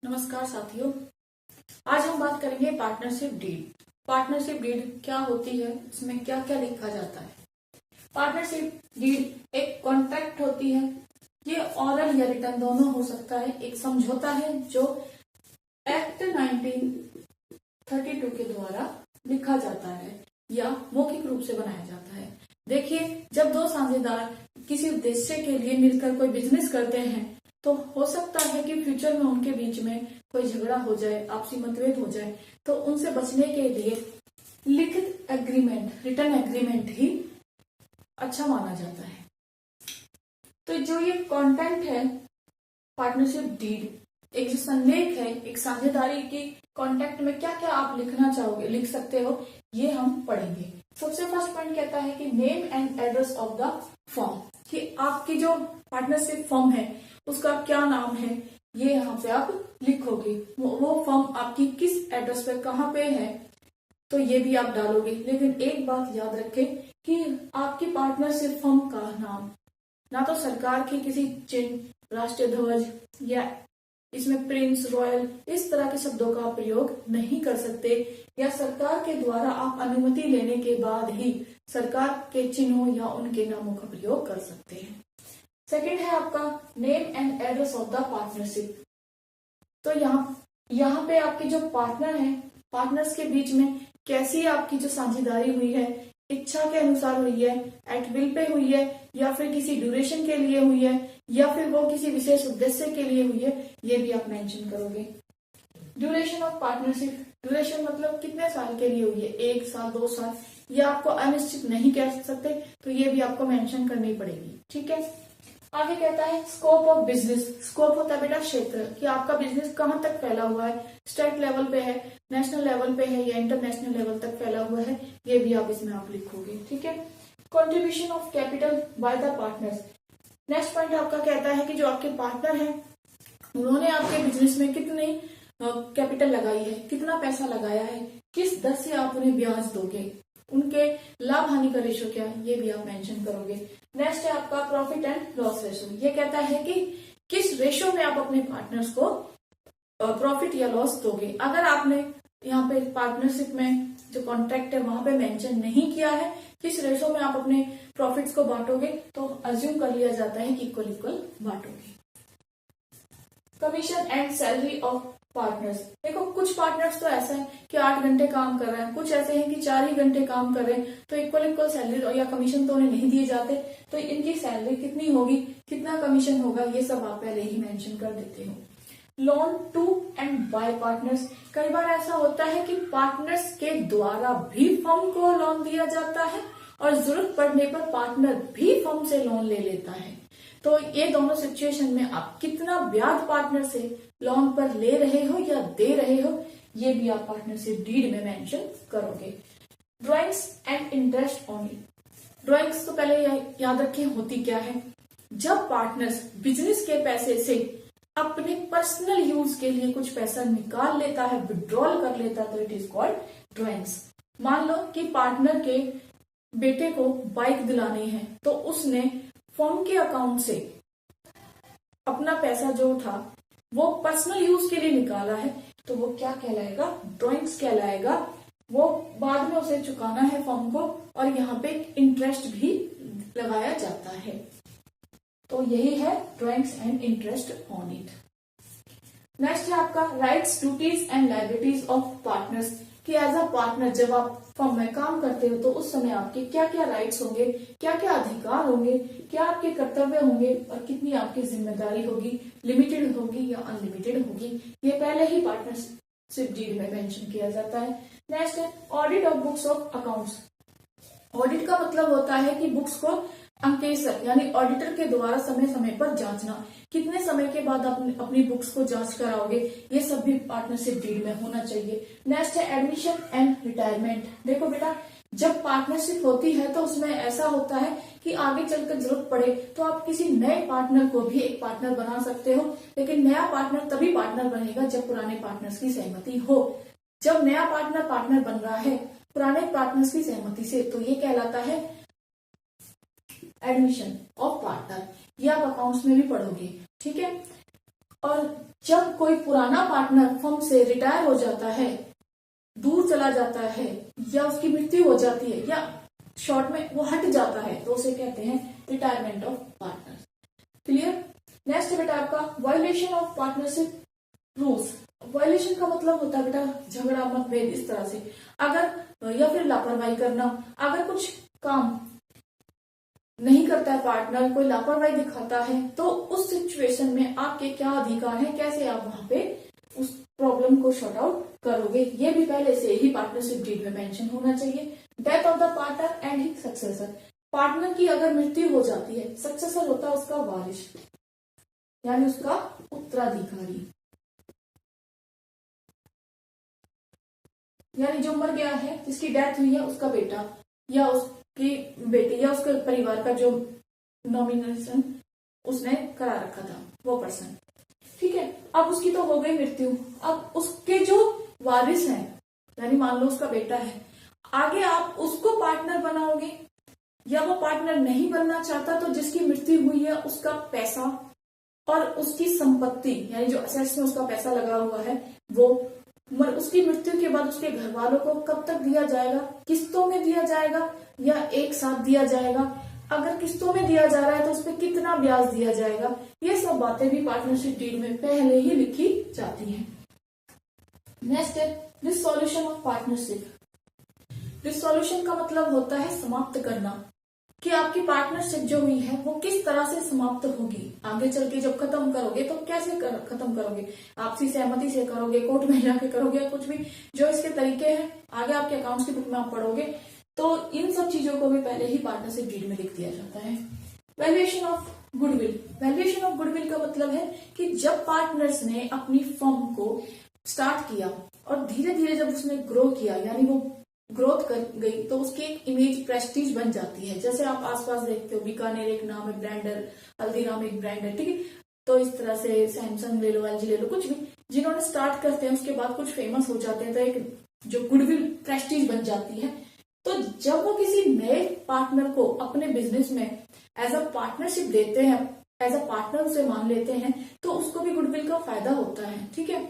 नमस्कार साथियों। आज हम बात करेंगे पार्टनरशिप डीड। पार्टनरशिप डीड क्या होती है, इसमें क्या क्या लिखा जाता है। पार्टनरशिप डीड एक कॉन्ट्रैक्ट होती है। ये ऑरल या रिटर्न दोनों हो सकता है। एक समझौता है जो एक्ट 1932 के द्वारा लिखा जाता है या मौखिक रूप से बनाया जाता है। देखिए, जब दो साझेदार किसी उद्देश्य के लिए मिलकर कोई बिजनेस करते हैं तो हो सकता है कि फ्यूचर में उनके बीच में कोई झगड़ा हो जाए, आपसी मतभेद हो जाए, तो उनसे बचने के लिए लिखित एग्रीमेंट, रिटर्न एग्रीमेंट ही अच्छा माना जाता है। तो जो ये कंटेंट है पार्टनरशिप डीड, एक जो संलेख है, एक साझेदारी की कॉन्ट्रैक्ट में क्या क्या आप लिखना चाहोगे, लिख सकते हो, ये हम पढ़ेंगे। सबसे फर्स्ट पॉइंट कहता है कि name and address of the firm, कि आपकी जो पार्टनरशिप फर्म है उसका क्या नाम है, ये यहाँ पे आप लिखोगे। वो फर्म आपकी किस एड्रेस पे कहाँ पे है, तो ये भी आप डालोगे। लेकिन एक बात याद रखें कि आपकी पार्टनरशिप फर्म का नाम ना तो सरकार के किसी चिन्ह, राष्ट्रीय ध्वज या इसमें प्रिंस, रॉयल, इस तरह के शब्दों का प्रयोग नहीं कर सकते, या सरकार के द्वारा आप अनुमति लेने के बाद ही सरकार के चिन्हों या उनके नामों का प्रयोग कर सकते हैं। सेकंड है आपका name and address of the partnership. तो यहाँ पे आपके जो पार्टनर हैं, पार्टनर्स के बीच में कैसी आपकी जो साझेदारी हुई है, इच्छा के अनुसार हुई है, एट विल पे हुई है, या फिर किसी ड्यूरेशन के लिए हुई है, या फिर वो किसी विशेष उद्देश्य के लिए हुई है, ये भी आप मेंशन करोगे। ड्यूरेशन ऑफ पार्टनरशिप, ड्यूरेशन मतलब कितने साल के लिए हुई है, 1 साल, 2 साल, या आपको अनिश्चित नहीं कह सकते, तो ये भी आपको मेंशन करनी पड़ेगी। ठीक है। आगे कहता है स्कोप ऑफ बिजनेस। स्कोप होता है बेटा क्षेत्र, कि आपका बिजनेस कहाँ तक फैला हुआ है, स्टेट लेवल पे है, नेशनल लेवल पे है, या इंटरनेशनल लेवल तक फैला हुआ है, ये भी आप इसमें आप लिखोगे। ठीक है। Contribution of capital by the partners. Next point आपका कहता है कि जो आपके पार्टनर है उन्होंने आपके बिजनेस में कितनी कैपिटल लगाई है, कितना पैसा लगाया है, किस दर से आप उन्हें ब्याज दोगे, उनके लाभ हानि का रेशो क्या है, ये भी आप मेंशन करोगे। नेक्स्ट है आपका प्रॉफिट एंड लॉस रेशो। ये कहता है कि किस रेशो में आप अपने पार्टनर्स को प्रॉफिट या लॉस दोगे। अगर आपने यहाँ पे पार्टनरशिप में जो कॉन्ट्रैक्ट है वहां पे मेंशन नहीं किया है किस रेशो में आप अपने प्रॉफिट्स को बांटोगे, तो अज्यूम कर लिया जाता है कि इक्वल इक्वल बांटोगे। Commission and salary of partners. देखो, कुछ पार्टनर्स तो ऐसा है कि 8 घंटे काम कर रहे हैं, कुछ ऐसे हैं कि 4 ही घंटे काम कर रहे हैं, तो इक्वल इक्वल सैलरी या कमीशन तो उन्हें नहीं दिए जाते, तो इनकी सैलरी कितनी होगी, कितना कमीशन होगा, ये सब आप पहले ही मेंशन कर देते हो। Loan to and by partners. कई बार ऐसा होता है कि पार्टनर्स के द्वारा भी फर्म को लोन दिया जाता है और जरूरत पड़ने पर पार्टनर भी फर्म से लोन ले लेता है। तो ये दोनों सिचुएशन में आप कितना ब्याज पार्टनर से लोन पर ले रहे हो या दे रहे हो, ये भी आप पार्टनरशिप डीड में मेंशन करोगे। Drawings and interest on it. Drawings तो पहले याद रखें होती क्या है। जब पार्टनर्स बिजनेस के पैसे से अपने पर्सनल यूज के लिए कुछ पैसा निकाल लेता है, विड्रॉल कर लेता है, तो इट इज कॉल्ड ड्रॉइंग्स। मान लो कि पार्टनर के बेटे को बाइक दिलानी है, तो उसने फर्म के अकाउंट से अपना पैसा जो था वो पर्सनल यूज के लिए निकाला है, तो वो क्या कहलाएगा, ड्रॉइंग्स कहलाएगा। वो बाद में उसे चुकाना है फर्म को, और यहाँ पे इंटरेस्ट भी लगाया जाता है। तो यही है drawings and interest on it. Next है आपका rights, duties and liabilities of partners, कि एज अ पार्टनर जब आप फर्म में काम करते हो तो उस समय आपके क्या क्या राइट्स होंगे, क्या क्या अधिकार होंगे, क्या आपके कर्तव्य होंगे, और कितनी आपकी जिम्मेदारी होगी, लिमिटेड होगी या अनलिमिटेड होगी, ये पहले ही पार्टनरशिप डीड में मेंशन किया जाता है। नेक्स्ट है audit of books of accounts. Audit का मतलब होता है कि बुक्स को अंकेशक यानी ऑडिटर के द्वारा समय समय पर जांचना, कितने समय के बाद अपनी बुक्स को जांच कराओगे, ये सब भी पार्टनरशिप डीड में होना चाहिए। नेक्स्ट है एडमिशन एंड रिटायरमेंट। देखो बेटा, जब पार्टनरशिप होती है तो उसमें ऐसा होता है कि आगे चलकर जरूरत पड़े तो आप किसी नए पार्टनर को भी एक पार्टनर बना सकते हो, लेकिन नया पार्टनर तभी पार्टनर बनेगा जब पुराने पार्टनर्स की सहमति हो। जब नया पार्टनर बन रहा है पुराने पार्टनर्स की सहमति से, तो ये कहलाता है एडमिशन ऑफ पार्टनर। ये आप अकाउंट्स में भी पढ़ोगे। ठीक है। और जब कोई पुराना पार्टनर फर्म से रिटायर हो जाता है, दूर चला जाता है, या उसकी मृत्यु हो जाती है, या शॉर्ट में वो हट जाता है, तो उसे कहते हैं retirement of partner. Clear. Next बेटा आपका violation of partnership rules. Violation का मतलब होता है बेटा झगड़ा, मतभेद, इस तरह से अगर, या फिर लापरवाही करना। अगर कुछ काम नहीं करता है पार्टनर, कोई लापरवाही दिखाता है, तो उस सिचुएशन में आपके क्या अधिकार है, कैसे आप वहां पे उस प्रॉब्लम को सॉर्ट आउट करोगे, ये भी पहले से ही पार्टनरशिप डीड में मेंशन होना चाहिए। Death of the partner and his successor. Partner की अगर मृत्यु हो जाती है, सक्सेसर होता है उसका वारिस, यानी उसका उत्तराधिकारी, यानी जो मर गया है, जिसकी डेथ हुई है, उसका बेटा या उसकी बेटी या उसके परिवार का जो नॉमिनेशन उसने करा रखा था, वो पर्सन। ठीक है। अब उसकी तो हो गई मृत्यु, अब उसके जो वारिस हैं, यानी मान लो उसका बेटा है, आगे आप उसको पार्टनर बनाओगे, या वो पार्टनर नहीं बनना चाहता तो जिसकी मृत्यु हुई है उसका पैसा और उसकी संपत्ति, यानी जो असेट्स में उसका पैसा लगा हुआ है, वो उसकी मृत्यु के बाद उसके घर वालों को कब तक दिया जाएगा, किस्तों में दिया जाएगा या एक साथ दिया जाएगा, अगर किस्तों में दिया जा रहा है तो उस पर कितना ब्याज दिया जाएगा, ये सब बातें भी पार्टनरशिप डीड में पहले ही लिखी जाती हैं। नेक्स्ट है डिसॉल्यूशन ऑफ पार्टनरशिप। डिसॉल्यूशन का मतलब होता है समाप्त करना, कि आपकी पार्टनरशिप जो हुई है वो किस तरह से समाप्त होगी, आगे चल के जब खत्म करोगे तो कैसे खत्म करोगे, आपसी सहमति से करोगे, कोर्ट में जाके करोगे, या कुछ भी जो इसके तरीके हैं आगे आपके अकाउंट्स की बुक में आप पढ़ोगे, तो इन सब चीजों को भी पहले ही पार्टनरशिप डीड में लिख दिया जाता है। Valuation of goodwill. Valuation of goodwill का मतलब है कि जब पार्टनर्स ने अपनी फर्म को स्टार्ट किया और धीरे धीरे जब उसने ग्रो किया, यानी वो ग्रोथ कर गई, तो उसकी एक इमेज प्रेस्टीज बन जाती है। जैसे आप आसपास देखते हो, बीकानेर एक नाम है ब्रांड है, हल्दीराम एक ब्रांड है, ठीक है। तो इस तरह से सैमसंग ले लो, एलजी ले लो, कुछ भी जिन्होंने स्टार्ट करते हैं उसके बाद कुछ फेमस हो जाते हैं, तो एक जो गुडविल प्रेस्टीज बन जाती है। तो जब वो किसी नए पार्टनर को अपने बिजनेस में एज अ पार्टनरशिप देते हैं, एज अ पार्टनर उसे मान लेते हैं, तो उसको भी गुडविल का फायदा होता है, ठीक है।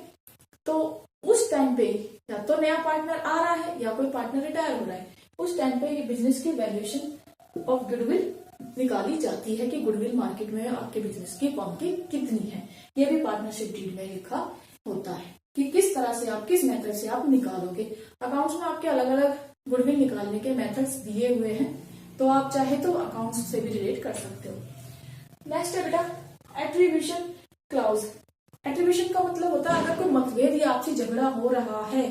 तो उस टाइम पे या तो नया पार्टनर आ रहा है या कोई पार्टनर रिटायर हो रहा है, उस टाइम पे ये बिजनेस की वैल्यूएशन ऑफ गुडविल निकाली जाती है कि गुडविल मार्केट में आपके बिजनेस की फर्म की कितनी है। ये भी पार्टनरशिप डीड में लिखा होता है कि किस तरह से आप, किस मेथड से आप निकालोगे। अकाउंट्स में आपके अलग अलग गुडविल निकालने के मेथड्स दिए हुए हैं, तो आप चाहे तो अकाउंट्स से भी रिलेट कर सकते हो। नेक्स्ट है बेटा एट्रीब्यूशन क्लाउज। एट्रीब्यूशन का मतलब होता है अगर कोई मतभेद या आपसी झगड़ा हो रहा है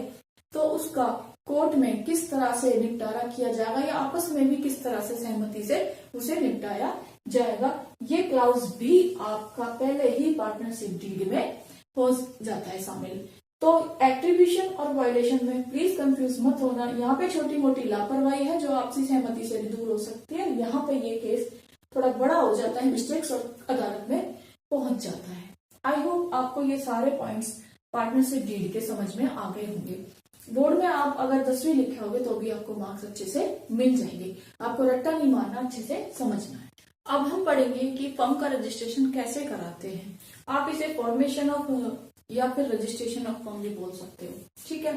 तो उसका कोर्ट में किस तरह से निपटारा किया जाएगा, या आपस में भी किस तरह से सहमति से उसे निपटाया जाएगा। ये क्लाउज भी आपका पहले ही पार्टनरशिप डीड में हो जाता है शामिल। तो एट्रीब्यूशन और वायलेशन में प्लीज कंफ्यूज मत होना, यहाँ पे छोटी मोटी लापरवाही है जो आपसी सहमति से दूर हो सकती है, यहाँ पे ये केस थोड़ा बड़ा हो जाता है, मिस्टेक्स और अदालत में पहुंच जाता है। आई होप आपको ये सारे पॉइंट्स पार्टनरशिप डीड के समझ में आ गए होंगे। बोर्ड में आप अगर 10वीं लिखे होगे तो भी आपको मार्क्स अच्छे से मिल जाएंगे, आपको रट्टा नहीं मारना, अच्छे से समझना है। अब हम पढ़ेंगे कि फर्म का रजिस्ट्रेशन कैसे कराते हैं। आप इसे फॉर्मेशन ऑफ या फिर रजिस्ट्रेशन ऑफ फर्म भी बोल सकते हो, ठीक है।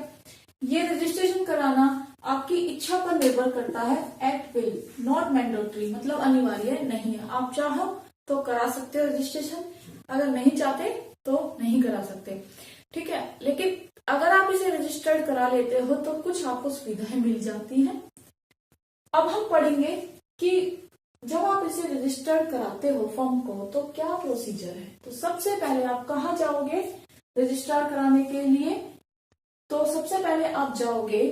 ये रजिस्ट्रेशन कराना आपकी इच्छा पर निर्भर करता है, एट विल, नॉट मैंडेटरी, मतलब अनिवार्य नहीं है। आप चाहो तो करा सकते हो रजिस्ट्रेशन, अगर नहीं चाहते तो नहीं करा सकते, ठीक है। लेकिन अगर आप इसे रजिस्टर्ड करा लेते हो तो कुछ आपको सुविधाएं मिल जाती हैं। अब हम पढ़ेंगे कि जब आप इसे रजिस्टर्ड कराते हो फर्म को तो क्या प्रोसीजर है। तो सबसे पहले आप कहाँ जाओगे रजिस्ट्रार कराने के लिए, तो सबसे पहले आप जाओगे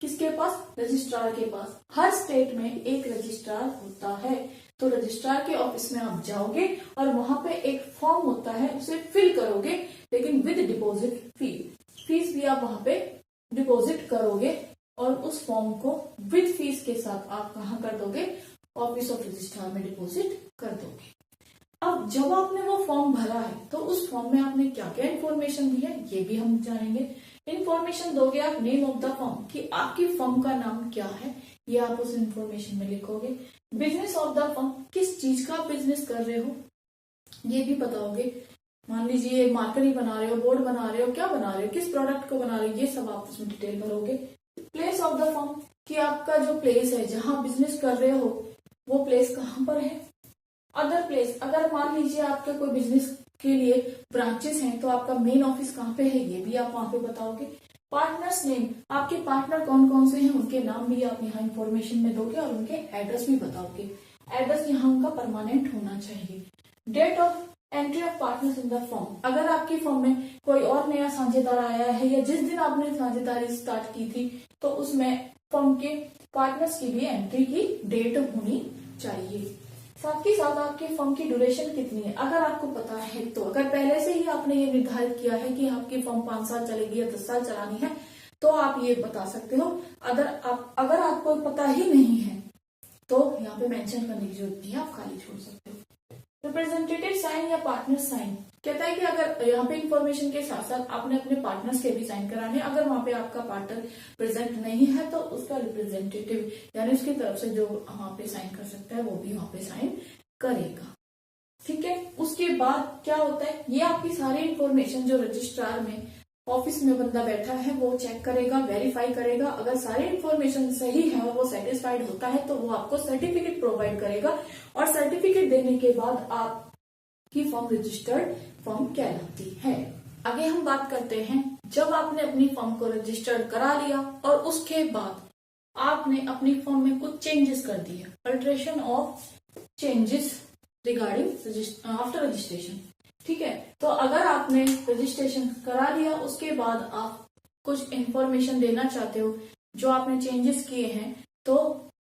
किसके पास, रजिस्ट्रार के पास। हर स्टेट में एक रजिस्ट्रार होता है, तो रजिस्ट्रार के ऑफिस में आप जाओगे और वहां पे एक फॉर्म होता है, उसे फिल करोगे, लेकिन विद डिपॉजिट फी, फीस भी आप वहां पे डिपॉजिट करोगे और उस फॉर्म को विद फीस के साथ आप कहाँ कर दोगे, ऑफिस ऑफ रजिस्ट्रार में डिपॉजिट कर दोगे। अब जब आपने वो फॉर्म भरा है तो उस फॉर्म में आपने क्या क्या इन्फॉर्मेशन दी है ये भी हम जानेंगे। इन्फॉर्मेशन दोगे आप नेम ऑफ द फर्म, कि आपकी फर्म का नाम क्या है, ये आप उस इन्फॉर्मेशन में लिखोगे। बिजनेस ऑफ द फर्म, किस चीज का बिजनेस कर रहे हो ये भी बताओगे। मान लीजिए मार्कर ही बना रहे हो, बोर्ड बना रहे हो, क्या बना रहे हो, किस प्रोडक्ट को बना रहे हो, ये सब आप उसमें डिटेल भरोगे। प्लेस ऑफ द फर्म, कि आपका जो प्लेस है जहां बिजनेस कर रहे हो वो प्लेस कहाँ पर है। अदर प्लेस, अगर मान लीजिए आपके कोई बिजनेस के लिए ब्रांचेस हैं तो आपका मेन ऑफिस कहाँ पे है ये भी आप वहां पे बताओगे। पार्टनर्स नेम, आपके पार्टनर कौन कौन से हैं उनके नाम भी आप यहाँ इंफॉर्मेशन में दोगे और उनके एड्रेस भी बताओगे। एड्रेस यहाँ उनका परमानेंट होना चाहिए। Date of entry of partners in the firm, अगर आपकी फर्म में कोई और नया साझेदार आया है या जिस दिन आपने साझेदारी स्टार्ट की थी तो उसमें फर्म के पार्टनर्स की भी एंट्री की डेट होनी चाहिए। साथ ही साथ आपके फर्म की ड्यूरेशन कितनी है अगर आपको पता है तो। अगर पहले से ही आपने ये निर्धारित किया है कि आपकी फर्म 5 साल चलेगी या 10 साल चलानी है तो आप ये बता सकते हो। अगर आपको पता ही नहीं है तो यहाँ पे मेंशन करने की जरूरत नहीं है, आप खाली छोड़ सकते हो। रिप्रेजेंटेटिव साइन या पार्टनर साइन, कहता है कि अगर यहाँ पे इंफॉर्मेशन के साथ साथ आपने अपने पार्टनर्स के भी साइन कराने, अगर वहां पे आपका पार्टनर प्रेजेंट नहीं है तो उसका रिप्रेजेंटेटिव यानी उसकी तरफ से जो वहां पे साइन कर सकता है वो भी वहां पे साइन करेगा। ठीक है, उसके बाद क्या होता है, ये आपकी सारी इंफॉर्मेशन जो रजिस्ट्रार में ऑफिस में बंदा बैठा है वो चेक करेगा, वेरीफाई करेगा। अगर सारी इंफॉर्मेशन सही है और वो सेटिस्फाइड होता है तो वो आपको सर्टिफिकेट प्रोवाइड करेगा और सर्टिफिकेट देने के बाद आपकी फर्म रजिस्टर्ड फर्म कहलाती है। आगे हम बात करते हैं, जब आपने अपनी फर्म को रजिस्टर्ड करा लिया और उसके बाद आपने अपनी फर्म में कुछ चेंजेस कर दिए, alteration of changes regarding after registration. ठीक है, तो अगर आपने रजिस्ट्रेशन करा लिया उसके बाद आप कुछ इंफॉर्मेशन देना चाहते हो जो आपने चेंजेस किए हैं तो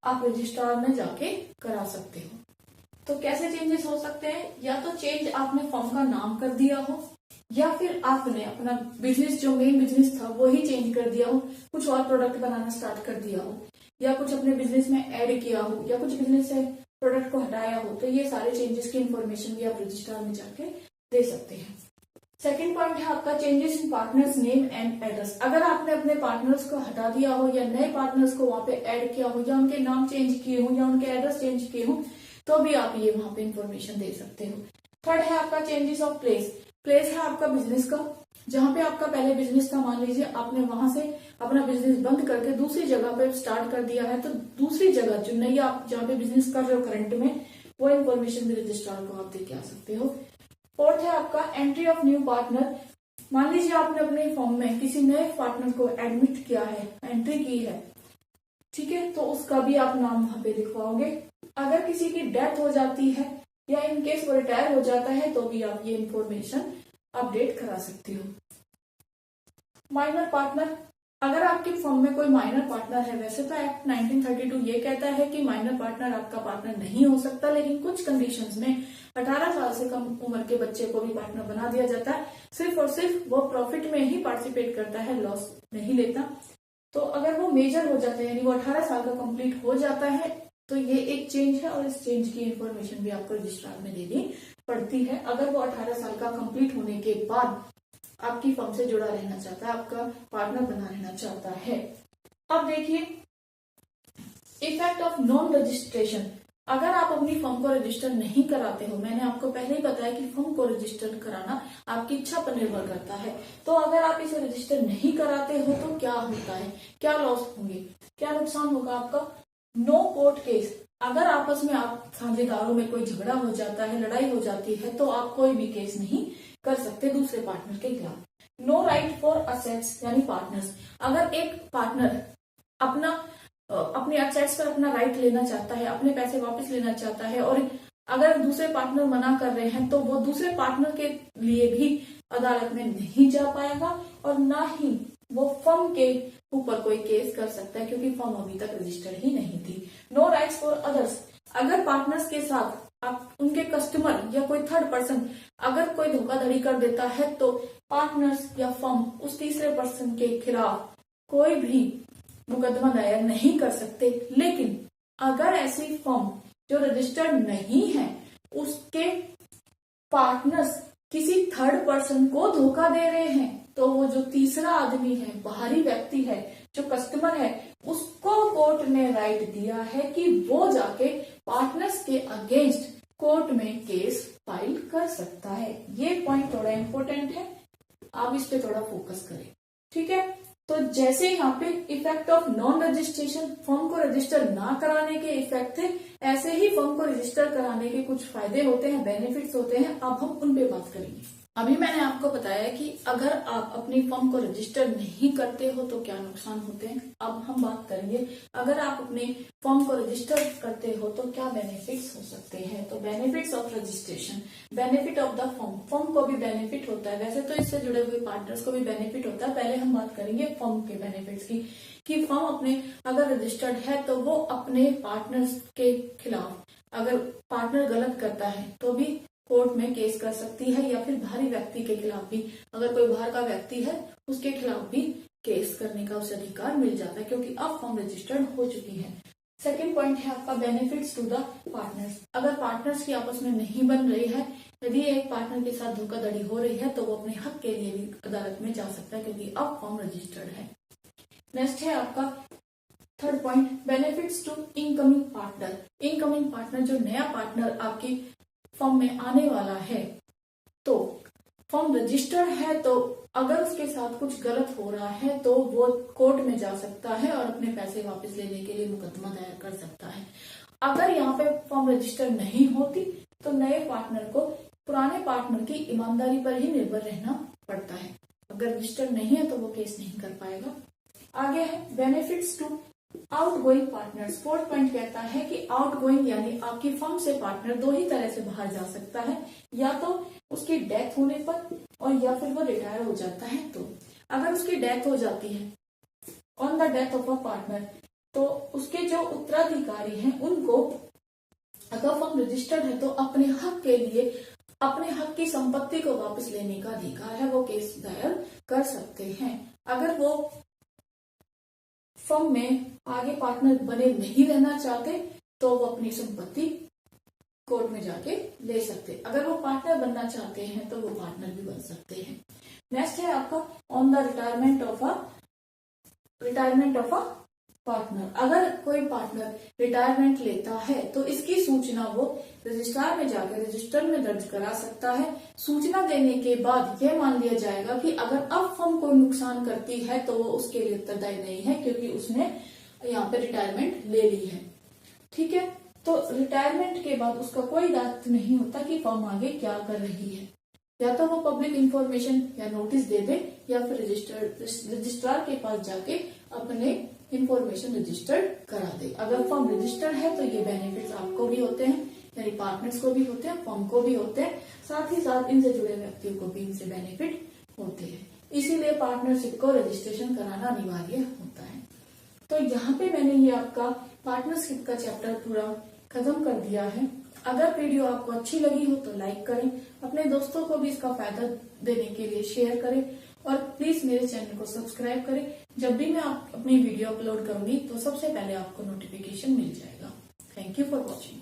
आप रजिस्ट्रार में जाके करा सकते हो। तो कैसे चेंजेस हो सकते हैं, या तो चेंज आपने फर्म का नाम कर दिया हो या फिर आपने अपना बिजनेस जो मेन बिजनेस था वो ही चेंज कर दिया हो, कुछ और प्रोडक्ट बनाना स्टार्ट कर दिया हो या कुछ अपने बिजनेस में ऐड किया हो या कुछ बिजनेस से प्रोडक्ट को हटाया हो। तो ये सारे चेंजेस की इंफॉर्मेशन भी आप रजिस्ट्रार में जाके दे सकते हैं। सेकंड पॉइंट है आपका changes in partners name and address. अगर आपने अपने पार्टनर्स को हटा दिया हो या नए पार्टनर्स को वहां पे ऐड किया हो या उनके नाम चेंज किए हो या उनके एड्रेस चेंज किए हो तो भी आप ये वहां पे इंफॉर्मेशन दे सकते हो। थर्ड है आपका चेंजेस ऑफ प्लेस। प्लेस है आपका बिजनेस का, जहां पे आपका पहले बिजनेस था, मान लीजिए आपने वहां से अपना बिजनेस बंद करके दूसरी जगह पे स्टार्ट कर दिया है तो दूसरी जगह जो नई आप जहाँ पे बिजनेस कर रहे हो करंट में वो इन्फॉर्मेशन भी रजिस्ट्रार को आप दे के आ सकते हो। फोर्थ है आपका एंट्री ऑफ न्यू पार्टनर। मान लीजिए आपने अपने फर्म में किसी नए पार्टनर को एडमिट किया है, एंट्री की है, ठीक है, तो उसका भी आप नाम वहां पे लिखवाओगे। अगर किसी की डेथ हो जाती है या इन केस वो रिटायर हो जाता है तो भी आप ये इंफॉर्मेशन अपडेट करा सकते हो। माइनर पार्टनर, अगर आपकी फर्म में कोई माइनर पार्टनर है, वैसे तो एक्ट 1932 ये कहता है कि माइनर पार्टनर आपका पार्टनर नहीं हो सकता, लेकिन कुछ कंडीशंस में 18 साल से कम उम्र के बच्चे को भी पार्टनर बना दिया जाता है। सिर्फ और सिर्फ वो प्रॉफिट में ही पार्टिसिपेट करता है, लॉस नहीं लेता। तो अगर वो मेजर हो जाता है यानी वो 18 साल का कंप्लीट हो जाता है तो ये एक चेंज है और इस चेंज की इंफॉर्मेशन भी आपको रजिस्ट्रार में देनी पड़ती है। अगर वो 18 साल का कंप्लीट होने के बाद आपकी फर्म से जुड़ा रहना चाहता है, आपका पार्टनर बना रहना चाहता है। अब देखिए इफेक्ट ऑफ नॉन रजिस्ट्रेशन। अगर आप अपनी फर्म को रजिस्टर नहीं कराते हो, मैंने आपको पहले ही बताया कि फर्म को रजिस्टर कराना आपकी इच्छा पर निर्भर करता है, तो अगर आप इसे रजिस्टर नहीं कराते हो तो क्या होता है, क्या लॉस होंगे, क्या नुकसान होगा आपका। नो कोर्ट केस, अगर आपस में आप साझेदारों में कोई झगड़ा हो जाता है, लड़ाई हो जाती है तो आप कोई भी केस नहीं कर सकते दूसरे पार्टनर के खिलाफ। नो राइट फॉर असेट्स यानी पार्टनर्स, अगर एक पार्टनर अपने असेट्स पर अपना राइट लेना चाहता है, अपने पैसे वापस लेना चाहता है और अगर दूसरे पार्टनर मना कर रहे हैं तो वो दूसरे पार्टनर के लिए भी अदालत में नहीं जा पाएगा और ना ही वो फर्म के ऊपर कोई केस कर सकता है क्योंकि फर्म अभी तक रजिस्टर्ड ही नहीं थी। नो राइट्स फॉर अदर्स, अगर पार्टनर्स के साथ आप उनके कस्टमर या कोई थर्ड पर्सन अगर कोई धोखाधड़ी कर देता है तो पार्टनर्स या फर्म उस तीसरे पर्सन के खिलाफ कोई भी मुकदमा दायर नहीं कर सकते। लेकिन अगर ऐसी फर्म जो रजिस्टर्ड नहीं है उसके पार्टनर्स किसी थर्ड पर्सन को धोखा दे रहे हैं तो वो जो तीसरा आदमी है, बाहरी व्यक्ति है, जो कस्टमर है, उसको कोर्ट ने राइट दिया है कि वो जाके पार्टनर्स के अगेंस्ट कोर्ट में केस फाइल कर सकता है। ये पॉइंट थोड़ा इंपॉर्टेंट है, आप इस पे थोड़ा फोकस करें। ठीक है, तो जैसे यहाँ पे effect of non registration, firm को रजिस्टर ना कराने के इफेक्ट थे, ऐसे ही फर्म को रजिस्टर कराने के कुछ फायदे होते हैं, बेनिफिट्स होते हैं। अब हम उन पे बात करेंगे। अभी मैंने आपको बताया कि अगर आप अपनी फर्म को रजिस्टर नहीं करते हो तो क्या नुकसान होते हैं। अब हम बात करेंगे अगर आप अपने फर्म को रजिस्टर करते हो तो क्या बेनिफिट्स हो सकते हैं। तो benefits of registration, benefit of the firm, firm को भी बेनिफिट होता है, वैसे तो इससे जुड़े हुए पार्टनर्स को भी बेनिफिट होता है। पहले हम बात करेंगे फर्म के बेनिफिट्स की, कि फर्म अपने अगर रजिस्टर्ड है तो वो अपने पार्टनर्स के खिलाफ, अगर पार्टनर गलत करता है तो भी कोर्ट में केस कर सकती है, या फिर बाहरी व्यक्ति के खिलाफ भी, अगर कोई बाहर का व्यक्ति है उसके खिलाफ भी केस करने का उसे अधिकार मिल जाता है, क्योंकि अब फर्म रजिस्टर्ड हो चुकी है। सेकंड पॉइंट है आपका बेनिफिट्स टू द पार्टनर्स। अगर पार्टनर्स की आपस में नहीं बन रही है, यदि एक पार्टनर के साथ धोखाधड़ी हो रही है तो वो अपने हक के लिए भी अदालत में जा सकता है, क्योंकि अब फर्म रजिस्टर्ड है। नेक्स्ट है आपका third point, benefits to incoming partner. Incoming partner, जो नया पार्टनर आपकी फर्म में आने वाला है, तो फर्म रजिस्टर्ड है तो अगर उसके साथ कुछ गलत हो रहा है तो वो कोर्ट में जा सकता है और अपने पैसे वापस लेने के लिए मुकदमा दायर कर सकता है। अगर यहाँ पे फर्म रजिस्टर्ड नहीं होती तो नए पार्टनर को पुराने पार्टनर की ईमानदारी पर ही निर्भर रहना पड़ता है। अगर रजिस्टर्ड नहीं है तो वो केस नहीं कर पाएगा। आगे है benefits to outgoing partners. Fourth point कहता है कि आउटगोइंग यानी आपकी फर्म से पार्टनर दो ही तरह से बाहर जा सकता है, या तो उसकी डेथ होने पर और या फिर वो रिटायर हो जाता है। तो अगर उसकी डेथ हो जाती है, on the death of a partner, तो उसके जो उत्तराधिकारी हैं उनको, अगर फर्म रजिस्टर्ड है तो अपने हक के लिए, अपने हक की संपत्ति को वापस लेने का अधिकार है, वो केस दायर कर सकते हैं। अगर वो फर्म में आगे पार्टनर बने नहीं रहना चाहते तो वो अपनी संपत्ति कोर्ट में जाके ले सकते। अगर वो पार्टनर बनना चाहते हैं तो वो पार्टनर भी बन सकते हैं। नेक्स्ट है आपका on the retirement of a partner. अगर कोई पार्टनर रिटायरमेंट लेता है तो इसकी सूचना वो रजिस्ट्रार में जाकर रजिस्टर में दर्ज करा सकता है। सूचना देने के बाद यह मान लिया जाएगा कि अगर अब फर्म को नुकसान करती है तो वो उसके लिए उत्तरदायी नहीं है, क्योंकि उसने यहाँ पे रिटायरमेंट ले ली है। ठीक है, तो रिटायरमेंट के बाद उसका कोई दायित्व नहीं होता कि फर्म आगे क्या कर रही है। या तो वो पब्लिक इंफॉर्मेशन या नोटिस दे दे, या फिर रजिस्ट्रार के पास जाके अपने इंफॉर्मेशन रजिस्टर्ड करा दे। अगर फर्म रजिस्टर्ड है तो ये बेनिफिट्स आपको भी होते हैं, यानी पार्टनर्स को भी होते हैं, फर्म को भी होते हैं, साथ ही साथ इनसे जुड़े व्यक्तियों को भी इनसे बेनिफिट होते हैं। इसीलिए पार्टनरशिप को रजिस्ट्रेशन कराना अनिवार्य होता है। तो यहाँ पे मैंने ये आपका पार्टनरशिप का चैप्टर पूरा खत्म कर दिया है। अगर वीडियो आपको अच्छी लगी हो तो लाइक करें, अपने दोस्तों को भी इसका फायदा देने के लिए शेयर करें, और प्लीज मेरे चैनल को सब्सक्राइब करें। जब भी मैं अपनी वीडियो अपलोड करूंगी तो सबसे पहले आपको नोटिफिकेशन मिल जाएगा। Thank you for watching.